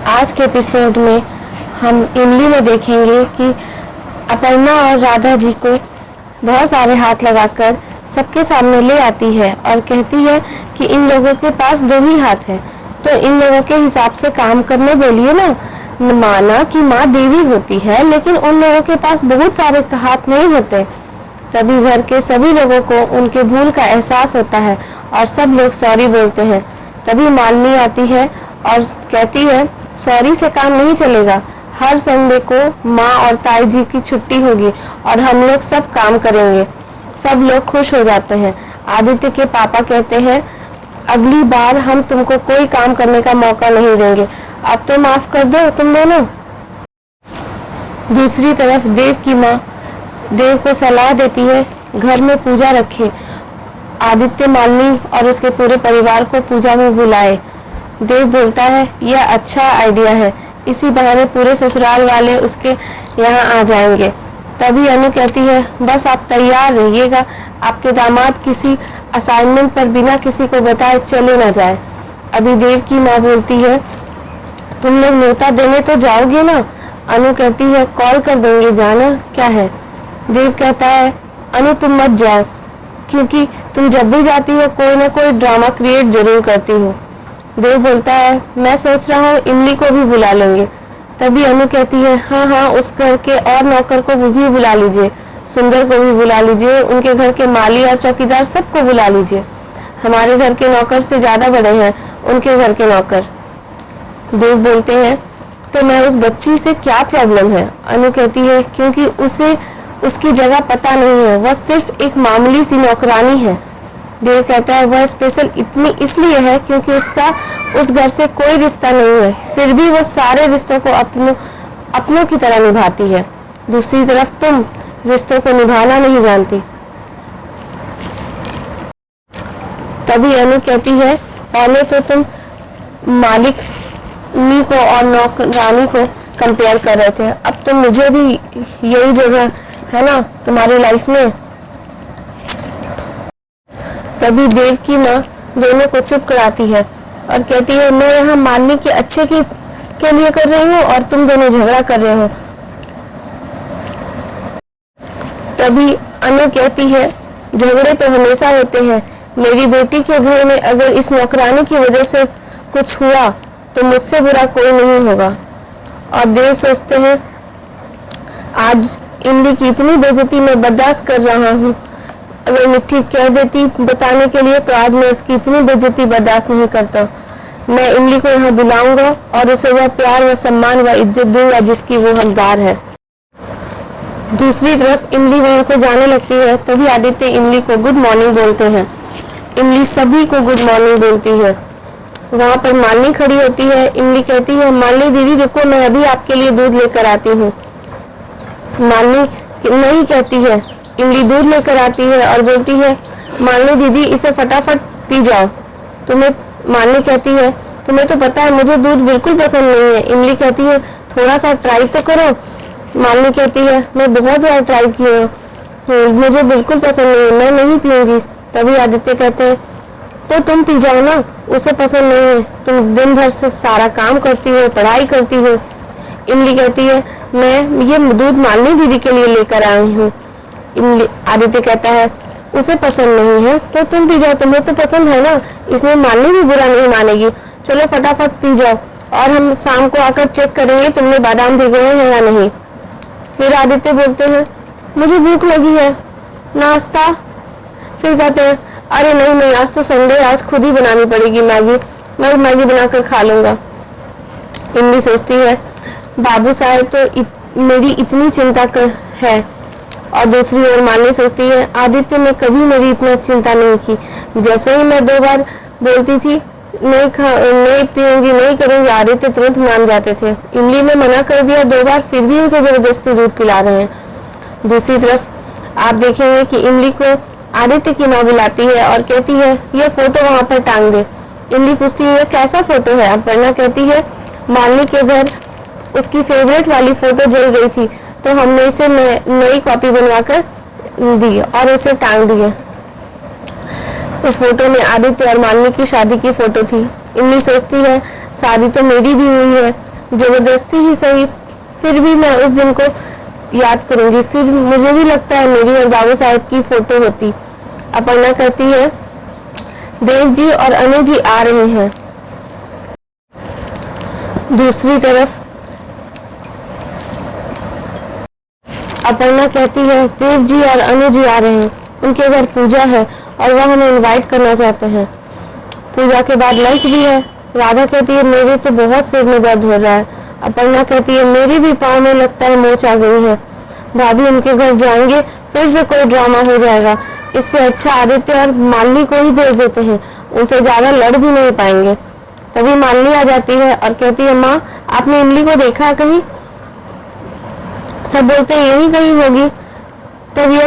आज के एपिसोड में हम इमली में देखेंगे कि अपर्णा और राधा जी को बहुत सारे हाथ लगाकर सबके सामने ले आती है और कहती है कि इन लोगों के पास 2 ही हाथ है, तो इन लोगों के हिसाब से काम करने बोलिए ना। माना कि माँ देवी होती है, लेकिन उन लोगों के पास बहुत सारे हाथ नहीं होते। तभी घर के सभी लोगों को उनके भूल का एहसास होता है और सब लोग सॉरी बोलते हैं। तभी मालिनी आती है और कहती है सॉरी से काम नहीं चलेगा, हर संडे को माँ और ताई जी की छुट्टी होगी और हम लोग सब काम करेंगे। सब लोग खुश हो जाते हैं। आदित्य के पापा कहते हैं अगली बार हम तुमको कोई काम करने का मौका नहीं देंगे, अब तो माफ कर दो तुम दोनों। दूसरी तरफ देव की माँ देव को सलाह देती है घर में पूजा रखे, आदित्य मालिनी और उसके पूरे परिवार को पूजा में बुलाए। देव बोलता है यह अच्छा आइडिया है, इसी बहाने पूरे ससुराल वाले उसके यहाँ आ जाएंगे। तभी अनु कहती है बस आप तैयार रहिएगा, आपके दामाद किसी असाइनमेंट पर बिना किसी को बताए चले ना जाए। अभी देव की माँ बोलती है तुम लोग न्योता देने तो जाओगे ना। अनु कहती है कॉल कर देंगे, जाना क्या है। देव कहता है अनु तुम मत जाओ, क्योंकि तुम जब भी जाती हो कोई ना कोई ड्रामा क्रिएट जरूर करती हो। देव बोलता है मैं सोच रहा हूँ इमली को भी बुला लेंगे। तभी अनु कहती है हाँ हाँ, उस घर के और नौकर को भी बुला लीजिए, सुंदर को भी बुला लीजिए, उनके घर के माली और चौकीदार सबको बुला लीजिए। हमारे घर के नौकर से ज्यादा बड़े हैं उनके घर के नौकर। देव बोलते हैं तो मैं उस बच्ची से क्या प्रॉब्लम है। अनु कहती है क्योंकि उसे उसकी जगह पता नहीं है, वह सिर्फ एक मामूली सी नौकरानी है। देव कहता है वह स्पेशल इतनी इसलिए है क्योंकि उसका उस घर से कोई रिश्ता नहीं है, फिर भी वह सारे रिश्तों को अपनों की तरह निभाती है। दूसरी तरफ तुम रिश्तों को निभाना नहीं जानती। तभी अनु कहती है पहले तो तुम मालिक को और नौकरानी को कंपेयर कर रहे थे, अब तो मुझे भी यही जगह है ना तुम्हारी लाइफ में। तभी देव की माँ दोनों को चुप कराती है और कहती है मैं यहाँ मालिनी के अच्छे के लिए कर रही हूँ और तुम दोनों झगड़ा कर रहे हो। तभी अनु कहती है झगड़े तो हमेशा होते हैं, मेरी बेटी के घर में अगर इस नौकरानी की वजह से कुछ हुआ तो मुझसे बुरा कोई नहीं होगा। और देव सोचते हैं आज इमली की इतनी बेइज्जती मैं बर्दाश्त कर रहा हूँ, अगर मिट्टी कह देती बताने के लिए तो आज मैं उसकी इतनी बेइज्जती बर्दाश्त नहीं करता। मैं इमली को यहाँ बुलाऊंगा और उसे वह प्यार व सम्मान व इज्जत दूंगा जिसकी वो हकदार है। दूसरी तरफ इमली वहां से जाने लगती है। तभी आदित्य इमली को गुड मॉर्निंग बोलते हैं। इमली सभी को गुड मॉर्निंग बोलती है। वहां पर मालिनी खड़ी होती है। इमली कहती है मालिनी दीदी रुको, मैं अभी आपके लिए दूध लेकर आती हूँ। मालिनी नहीं कहती है, इमली दूध लेकर आती है और बोलती है मालिनी दीदी इसे फटाफट पी जाओ। मालिनी कहती है तुम्हें तो पता है मुझे दूध बिल्कुल पसंद नहीं है। इमली कहती है थोड़ा सा ट्राई तो करो। मालिनी कहती है मैं बहुत बार ट्राई किया हूँ, मुझे बिल्कुल पसंद नहीं है, मैं नहीं पीऊंगी। तभी आदित्य कहते हैं तो तुम पी जाओ ना, उसे पसंद नहीं है, तुम दिन भर से सारा काम करती हो, पढ़ाई करती हो। इमली कहती है मैं ये दूध मालिनी दीदी के लिए लेकर आई हूँ। आदित्य कहता है उसे पसंद नहीं है तो तुम पी जाओ, तुम्हें तो पसंद है ना, इसमें मालिनी भी बुरा नहीं मानेगी, चलो फटाफट पी जाओ और हम शाम को आकर चेक करेंगे तुमने बादाम भिगोए हैं या नहीं। फिर आदित्य बोलते हैं मुझे भूख लगी है, नाश्ता। फिर कहते हैं अरे नहीं नहीं, आज तो संडे, आज खुद ही बनानी पड़ेगी मैगी, मैं मैगी बनाकर खा लूंगा। इमली सोचती है बाबू साहब तो मेरी इतनी चिंता है। और दूसरी ओर मालिनी सोचती है आदित्य ने कभी मेरी इतना चिंता नहीं की, जैसे ही मैं 2 बार बोलती थी नहीं पीऊंगी नहीं करूंगी, आदित्य तुरंत मान जाते थे। इमली ने मना कर दिया 2 बार, फिर भी उसे जबरदस्ती दूध पिला रहे हैं। दूसरी तरफ आप देखेंगे कि इमली को आदित्य की माँ बुलाती है और कहती है ये फोटो वहां पर टांग दे। इमली पूछती है कैसा फोटो है। अपर्णा कहती है मालिनी के घर उसकी फेवरेट वाली फोटो जल गई थी तो हमने इसे नई कॉपी बनवाकर दी और उसे टांग दी है। उस फोटो में आदित्य और मालिनी की शादी की फोटो थी। इमली सोचती है शादी तो मेरी भी हुई है, जबरदस्ती ही सही, फिर भी मैं उस दिन को याद करूंगी। फिर मुझे भी लगता है मेरी और बाबू साहब की फोटो होती। अपर्णा कहती है देव जी और अनु जी आ रहे हैं। दूसरी तरफ अपर्णा कहती है देव जी और अनु जी आ रहे हैं, उनके घर पूजा है और वह हमें इनवाइट करना चाहते हैं। पूजा के बाद लंच भी है। राधा कहती है मेरे तो बहुत सिर में दर्द हो रहा है। अपर्णा कहती है मेरी भी पाँव में लगता है मोच आ गई है। भाभी उनके घर जाएंगे फिर से कोई ड्रामा हो जाएगा, इससे अच्छा आदित्य और मालिनी को ही भेज देते हैं, उनसे ज्यादा लड़ भी नहीं पाएंगे। तभी मालिनी आ जाती है और कहती है माँ आपने इमली को देखा है कहीं? सब बोलते हैं यही कहीं होगी। तभी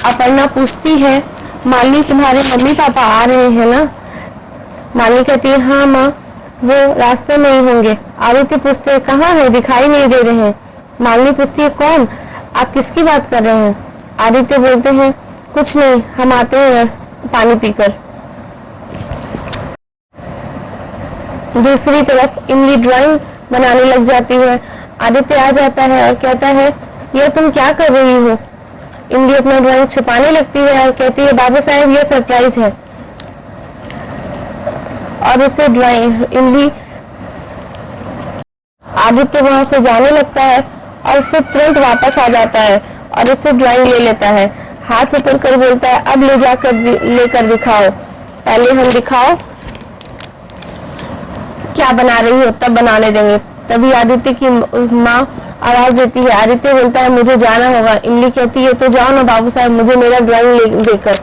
अपर्णा पूछती है मालिनी तुम्हारे मम्मी पापा आ रहे हैं ना? मालिनी कहती है हाँ माँ, वो रास्ते में ही होंगे। आदित्य पूछते हैं कहाँ है, दिखाई नहीं दे रहे हैं। मालिनी पूछती है कौन, आप किसकी बात कर रहे हैं? आदित्य बोलते हैं कुछ नहीं, हम आते हैं पानी पीकर। दूसरी तरफ इमली ड्राइंग बनाने लग जाती है। आदित्य आ जाता है और कहता है ये तुम क्या कर रही हो? इमली अपना ड्राइंग छुपाने लगती है और कहती है बाबू साहब ये सरप्राइज है। और उसे ड्राइंग इमली आदित्य वहां से जाने लगता है और फिर तुरंत वापस आ जाता है और उससे ड्राइंग ले लेता है। हाथ ऊपर कर बोलता है अब ले जाकर लेकर दिखाओ, पहले हम दिखाओ क्या बना रही हो तब बनाने देंगे। तभी आदित्य की माँ आवाज देती है। आदित्य बोलता है मुझे जाना होगा। इमली कहती है तो जाओ ना बाबू साहब, मुझे मेरा ड्राइंग देकर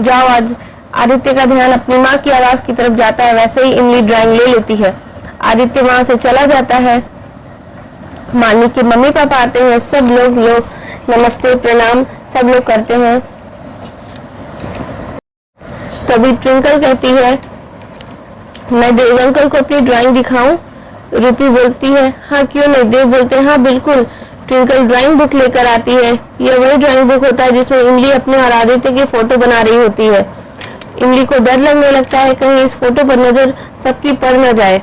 जाओ। आज आदित्य का ध्यान अपनी माँ की आवाज की तरफ जाता है, वैसे ही इमली ड्राइंग ले लेती है। आदित्य वहां से चला जाता है। मालिनी के मम्मी पापा आते हैं, सब लोग नमस्ते प्रणाम सब लोग करते हैं। तभी ट्विंकल कहती है मैं देव अंकल को अपनी ड्राइंग दिखाऊं? रूपी बोलती है हाँ क्यों नहीं। देव बोलते हैं हाँ बिल्कुल। ट्विंकल ड्राइंग बुक लेकर आती है। यह वही ड्राइंग बुक होता है जिसमें इमली अपने और आदित्य की फोटो बना रही होती है। इमली को डर लगने लगता है कहीं इस फोटो पर नजर सबकी पड़ न जाए।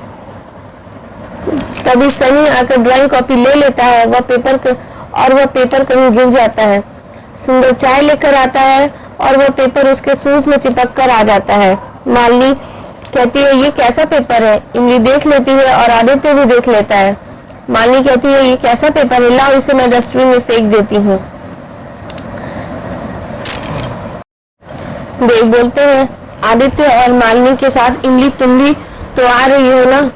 तभी सनी आकर ड्राइंग कॉपी ले लेता है। वह पेपर कहीं गिर जाता है। सुंदर चाय लेकर आता है और वह पेपर उसके शूज में चिपक कर आ जाता है। मालिनी कहती है ये कैसा पेपर है? इमली देख लेती है और आदित्य भी देख लेता है। मालिनी कहती है ये कैसा पेपर है, लाओ इसे मैं डस्टबिन में फेंक देती हूँ। देव बोलते हैं आदित्य और मालिनी के साथ इमली तुम भी तो आ रही हो ना?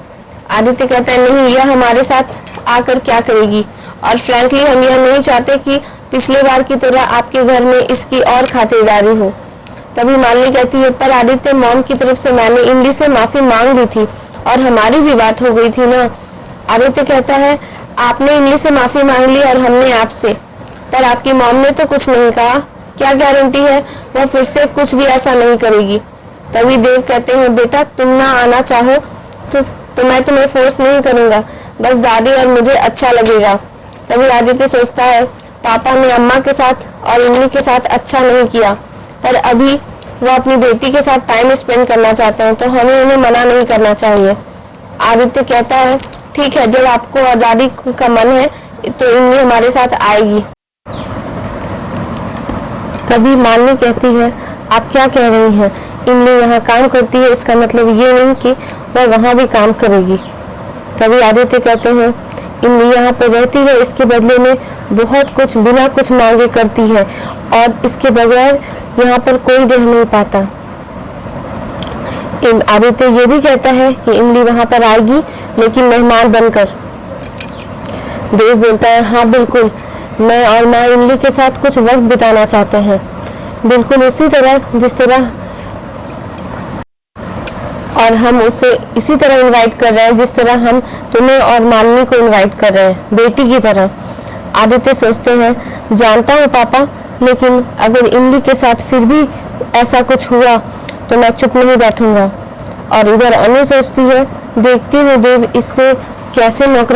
आदित्य कहता है नहीं, यह हमारे साथ आकर क्या करेगी, और फ्रैंकली हम यह नहीं चाहते कि पिछले बार की तरह आपके घर में इसकी और खातिरदारी हो। तभी मालिनी कहती है पर आदित्य मॉम की तरफ से मैंने इमली से माफी मांग ली थी और हमारी भी बात हो गई थी ना। आदित्य कहता है आपने इमली से माफी मांग ली और हमने आपसे, पर आपकी मॉम ने तो कुछ नहीं कहा, क्या गारंटी है वह फिर से कुछ भी ऐसा नहीं करेगी। तभी देव कहते हैं बेटा तुम ना आना चाहो तो मैं तुम्हें फोर्स नहीं करूंगा, बस दादी और मुझे अच्छा लगेगा। तभी आदित्य सोचता है पापा ने अम्मा के साथ और इमली के साथ अच्छा नहीं किया, पर अभी वह अपनी बेटी के साथ टाइम स्पेंड करना चाहते हैं तो हमें उन्हें मना नहीं करना चाहिए। आदित्य कहता है ठीक है, जब आपको और दादी का मन है तो इमली हमारे साथ आएगी। तभी मालिनी कहती है आप क्या कह रही हैं? इमली यहाँ काम करती है, इसका मतलब ये नहीं कि वह वहाँ भी काम करेगी। तभी आदित्य कहते हैं इमली यहाँ पर रहती है, इसके बदले में बहुत कुछ बिना कुछ मांगे करती है और इसके बगैर यहाँ पर कोई रह नहीं पाता। आदित्य ये भी कहता है कि इमली वहाँ पर आएगी लेकिन मेहमान बनकर। देव बोलता है हाँ बिल्कुल, मैं और माँ इमली के साथ कुछ वक्त बिताना चाहते हैं, बिल्कुल उसी तरह जिस तरह, और हम उसे इसी तरह इनवाइट कर रहे हैं जिस तरह हम तुम्हें और मालिनी को इनवाइट कर रहे हैं, बेटी की तरह। आदित्य सोचते हैं जानता हूँ पापा, लेकिन अगर इमली के साथ फिर भी ऐसा कुछ हुआ तो मैं चुप नहीं बैठूंगा। और इधर अनु सोचती है देखती हूँ देव इससे कैसे नौकर